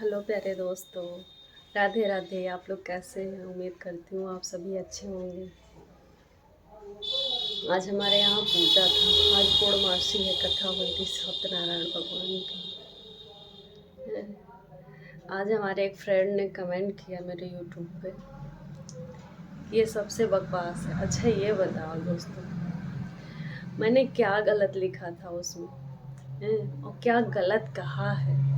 Hello प्यारे दोस्तों, राधे राधे। आप लोग कैसे हैं? उम्मीद करती हूँ आप सभी अच्छे होंगे। आज हमारे यहाँ पूजा था। आज पूर्णमासी है, कथा हुई थी सत्यनारायण भगवान की। आज हमारे एक फ्रेंड ने कमेंट किया मेरे यूट्यूब पे, ये सबसे बकवास है। अच्छा ये बताओ दोस्तों, मैंने क्या गलत लिखा था उसमें और क्या गलत कहा है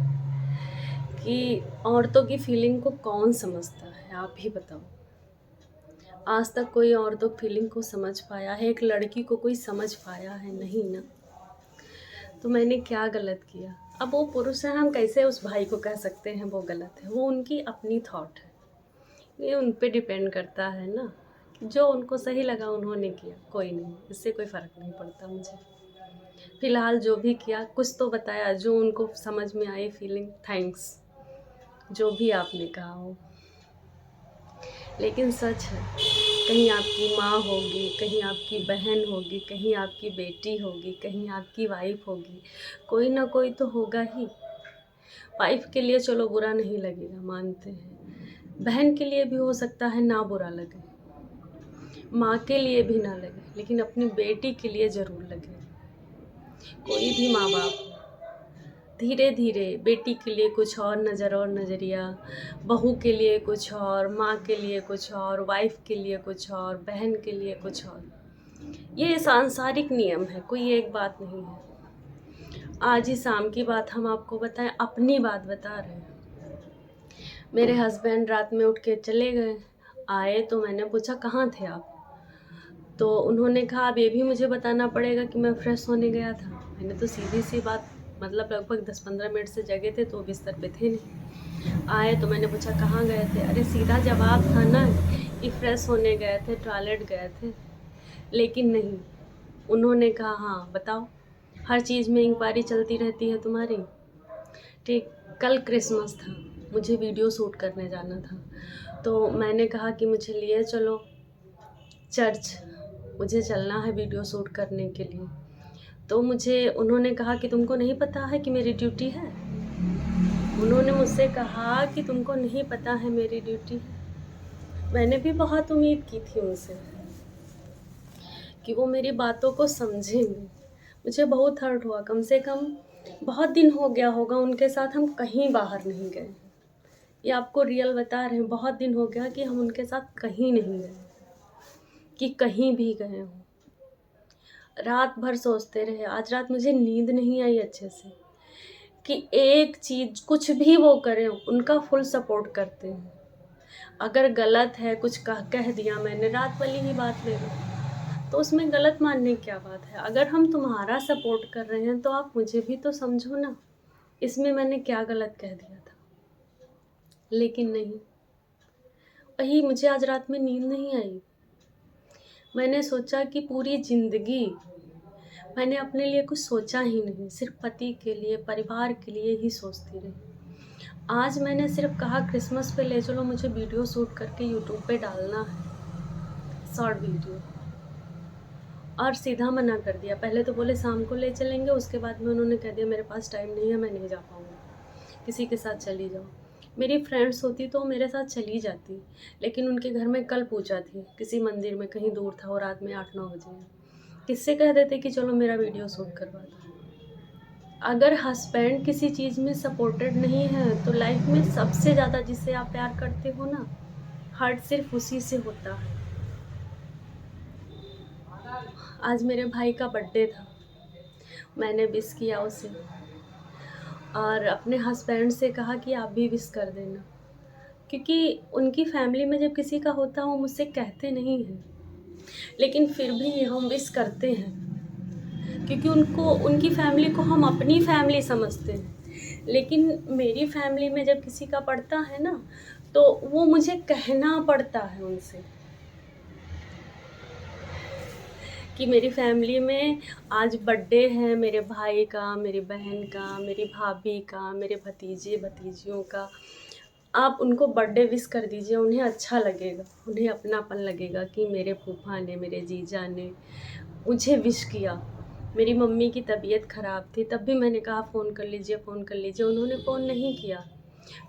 कि औरतों की फीलिंग को कौन समझता है? आप ही बताओ। आज तक कोई औरतों की फीलिंग को समझ पाया है? एक लड़की को कोई समझ पाया है? नहीं ना। तो मैंने क्या गलत किया? अब वो पुरुष है, हम कैसे उस भाई को कह सकते हैं वो गलत है? वो उनकी अपनी थॉट है, ये उन पे डिपेंड करता है ना। कि जो उनको सही लगा उन्होंने किया, कोई नहीं, इससे कोई फ़र्क नहीं पड़ता मुझे। फ़िलहाल जो भी किया कुछ तो बताया, जो उनको समझ में आई फीलिंग। थैंक्स, जो भी आपने कहा हो। लेकिन सच है, कहीं आपकी माँ होगी, कहीं आपकी बहन होगी, कहीं आपकी बेटी होगी, कहीं आपकी वाइफ होगी, कोई ना कोई तो होगा ही। वाइफ के लिए चलो बुरा नहीं लगेगा, मानते हैं। बहन के लिए भी हो सकता है ना बुरा लगे, माँ के लिए भी ना लगे, लेकिन अपनी बेटी के लिए ज़रूर लगे। कोई भी माँ बाप हो, धीरे धीरे बेटी के लिए कुछ और नज़र और नज़रिया, बहू के लिए कुछ और, माँ के लिए कुछ और, वाइफ के लिए कुछ और, बहन के लिए कुछ और। ये सांसारिक नियम है, कोई एक बात नहीं है। आज ही शाम की बात हम आपको बताएं, अपनी बात बता रहे हैं। मेरे हस्बैंड रात में उठ के चले गए, आए तो मैंने पूछा कहाँ थे आप? तो उन्होंने कहा अब ये भी मुझे बताना पड़ेगा कि मैं फ्रेश होने गया था। मैंने तो सीधी सी बात, मतलब लगभग 10-15 मिनट से जगे थे तो बिस्तर पे थे नहीं। आए तो मैंने पूछा कहाँ गए थे? अरे सीधा जवाब था ना कि फ्रेश होने गए थे, टॉयलेट गए थे। लेकिन नहीं, उन्होंने कहा हाँ बताओ, हर चीज़ में इंक्वायरी चलती रहती है तुम्हारी। ठीक, कल क्रिसमस था, मुझे वीडियो शूट करने जाना था, तो मैंने कहा कि मुझे लिए चलो चर्च, मुझे चलना है वीडियो शूट करने के लिए। तो मुझे उन्होंने कहा कि तुमको नहीं पता है कि मेरी ड्यूटी है? उन्होंने मुझसे कहा कि तुमको नहीं पता है मेरी ड्यूटी है। मैंने भी बहुत उम्मीद की थी उनसे कि वो मेरी बातों को समझेंगे। मुझे बहुत हर्ट हुआ, कम से कम बहुत दिन हो गया होगा उनके साथ हम कहीं बाहर नहीं गए। ये आपको रियल बता रहे हैं, बहुत दिन हो गया कि हम उनके साथ कहीं नहीं गए, कि कहीं भी गए हों। रात भर सोचते रहे, आज रात मुझे नींद नहीं आई अच्छे से कि एक चीज़ कुछ भी वो करें उनका फुल सपोर्ट करते हैं। अगर गलत है कुछ कह दिया मैंने, रात वाली ही बात ले लो, तो उसमें गलत मानने की क्या बात है? अगर हम तुम्हारा सपोर्ट कर रहे हैं तो आप मुझे भी तो समझो ना, इसमें मैंने क्या गलत कह दिया था? लेकिन नहीं, वही मुझे आज रात में नींद नहीं आई। मैंने सोचा कि पूरी ज़िंदगी मैंने अपने लिए कुछ सोचा ही नहीं, सिर्फ पति के लिए, परिवार के लिए ही सोचती रही। आज मैंने सिर्फ कहा क्रिसमस पे ले चलो, मुझे वीडियो शूट करके यूट्यूब पे डालना है, शॉर्ट वीडियो, और सीधा मना कर दिया। पहले तो बोले शाम को ले चलेंगे, उसके बाद में उन्होंने कह दिया मेरे पास टाइम नहीं है, मैं नहीं जा पाऊँगा, किसी के साथ चली जाओ। मेरी फ्रेंड्स होती तो मेरे साथ चली जाती, लेकिन उनके घर में कल पूजा थी, किसी मंदिर में, कहीं दूर था, और रात में 8-9 बजे है। किससे कह देते कि चलो मेरा वीडियो शूट करवा दो। अगर हस्बैंड किसी चीज़ में सपोर्टेड नहीं है तो लाइफ में सबसे ज़्यादा जिससे आप प्यार करते हो ना, हर्ट सिर्फ उसी से होता है। आज मेरे भाई का बर्थडे था, मैंने विश किया उसे, और अपने हस्बैंड से कहा कि आप भी विश कर देना, क्योंकि उनकी फैमिली में जब किसी का होता है वो मुझसे कहते नहीं हैं, लेकिन फिर भी हम विश करते हैं, क्योंकि उनको, उनकी फैमिली को हम अपनी फैमिली समझते हैं। लेकिन मेरी फैमिली में जब किसी का पड़ता है ना, तो वो मुझे कहना पड़ता है उनसे कि मेरी फैमिली में आज बर्थडे है मेरे भाई का, मेरी बहन का, मेरी भाभी का, मेरे भतीजे भतीजियों का। आप उनको बर्थडे विश कर दीजिए, उन्हें अच्छा लगेगा, उन्हें अपनापन लगेगा कि मेरे फूफा ने, मेरे जीजा ने मुझे विश किया। मेरी मम्मी की तबीयत ख़राब थी, तब भी मैंने कहा फ़ोन कर लीजिए, फ़ोन कर लीजिए, उन्होंने फ़ोन नहीं किया।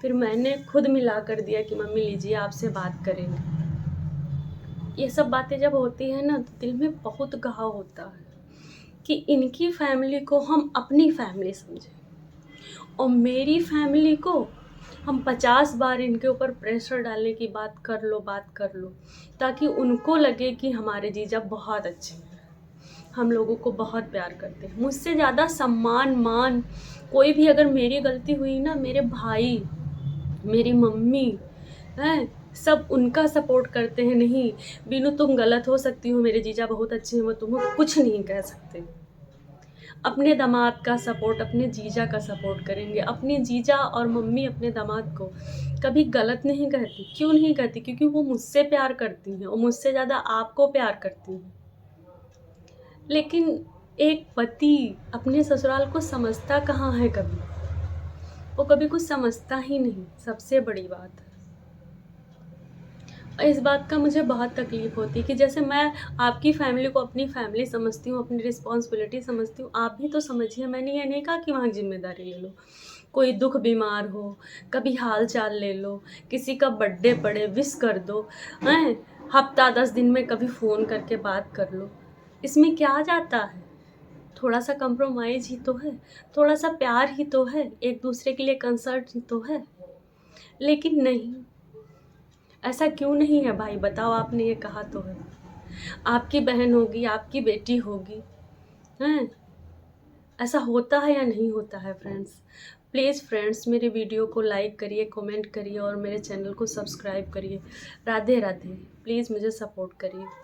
फिर मैंने खुद मिला कर दिया कि मम्मी लीजिए आपसे बात करेंगे। ये सब बातें जब होती हैं ना तो दिल में बहुत घाव होता है कि इनकी फैमिली को हम अपनी फैमिली समझें और मेरी फैमिली को हम 50 बार इनके ऊपर प्रेशर डालने की बात कर लो ताकि उनको लगे कि हमारे जीजा बहुत अच्छे हैं, हम लोगों को बहुत प्यार करते हैं, मुझसे ज़्यादा सम्मान मान कोई भी अगर मेरी गलती हुई ना, मेरे भाई, मेरी मम्मी हैं, सब उनका सपोर्ट करते हैं। नहीं बीनू तुम गलत हो सकती हो, मेरे जीजा बहुत अच्छे हैं, वो तुम्हें कुछ नहीं कह सकते। अपने दामाद का सपोर्ट अपने जीजा का सपोर्ट करेंगे। अपने जीजा और मम्मी अपने दामाद को कभी गलत नहीं कहती। क्यों नहीं कहती? क्योंकि वो मुझसे प्यार करती हैं और मुझसे ज़्यादा आपको प्यार करती हैं। लेकिन एक पति अपने ससुराल को समझता कहाँ है कभी? वो कभी कुछ समझता ही नहीं, सबसे बड़ी बात है। इस बात का मुझे बहुत तकलीफ़ होती है कि जैसे मैं आपकी फ़ैमिली को अपनी फ़ैमिली समझती हूँ, अपनी रिस्पॉन्सिबिलिटी समझती हूँ, आप भी तो समझिए। मैंने ये नहीं कहा कि वहाँ ज़िम्मेदारी ले लो। कोई दुःख बीमार हो, कभी हाल-चाल ले लो, किसी का बर्थडे पड़े विश कर दो, हैं? हफ़्ता 10 दिन में कभी फ़ोन करके बात कर लो। इसमें क्या जाता है? थोड़ा-सा कंप्रोमाइज़ ही तो है, थोड़ा-सा प्यार ही तो है, एक-दूसरे के लिए कंसर्न ही तो है। लेकिन नहीं, ऐसा क्यों नहीं है भाई बताओ? आपने ये कहा तो है। आपकी बहन होगी, आपकी बेटी होगी, हैं? ऐसा होता है या नहीं होता है फ्रेंड्स? प्लीज़ फ्रेंड्स मेरे वीडियो को लाइक करिए, कमेंट करिए और मेरे चैनल को सब्सक्राइब करिए। राधे राधे। प्लीज़ मुझे सपोर्ट करिए।